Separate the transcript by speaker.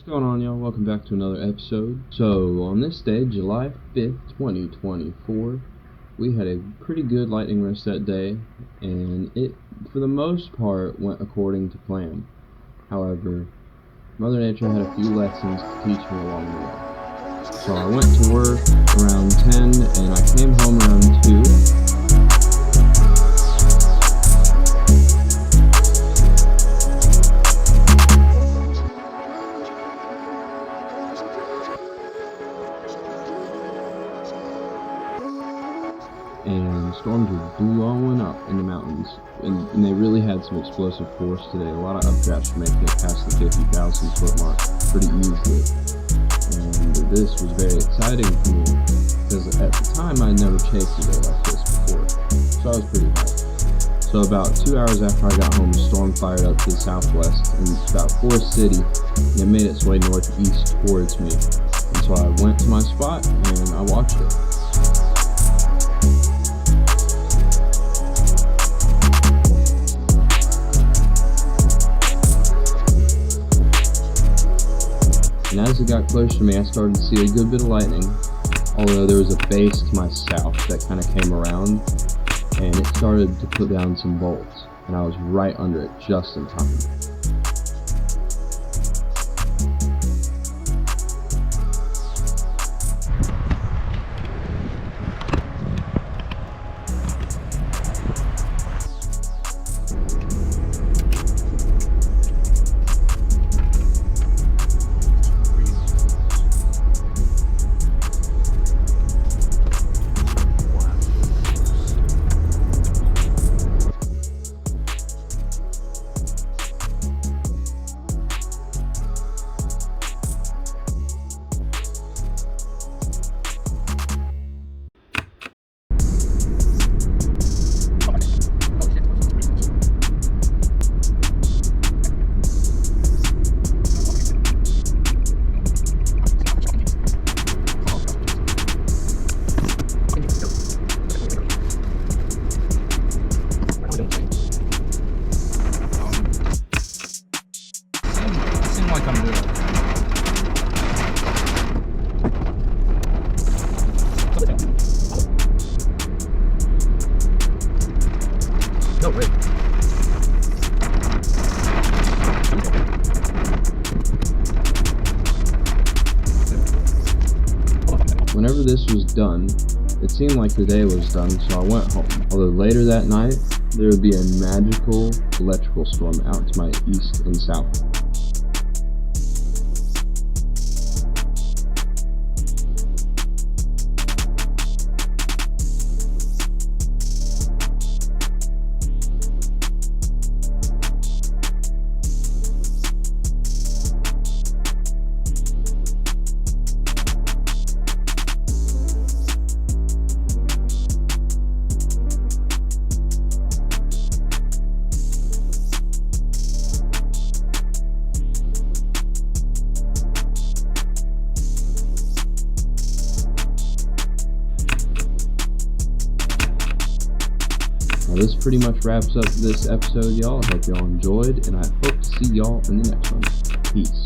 Speaker 1: What's going on, y'all? Welcome back to another episode. So, on this day, July 5th, 2024, we had a pretty good lightning rest that day, and it, for the most part, went according to plan. However, Mother Nature had a few lessons to teach me along the way. So I went to work around 10, and I came home around 2. And storms were blowing up in the mountains, and they really had some explosive force today. A lot of updrafts were making it past the 50,000 foot mark pretty easily, and this was very exciting for me because at the time I'd never chased a day like this before, so I was pretty hyped. So about 2 hours after I got home, the storm fired up to the southwest and about Forest City, and it made its way northeast towards me. And so I went to my spot and I watched it. And as it got closer to me, I started to see a good bit of lightning, although there was a base to my south that kind of came around, and it started to put down some bolts, and I was right under it just in time.
Speaker 2: No way.
Speaker 1: Whenever this was done, it seemed like the day was done, so I went home. Although later that night, there would be a magical electrical storm out to my east and south. Now this pretty much wraps up this episode, y'all. I hope y'all enjoyed, and I hope to see y'all in the next one. Peace.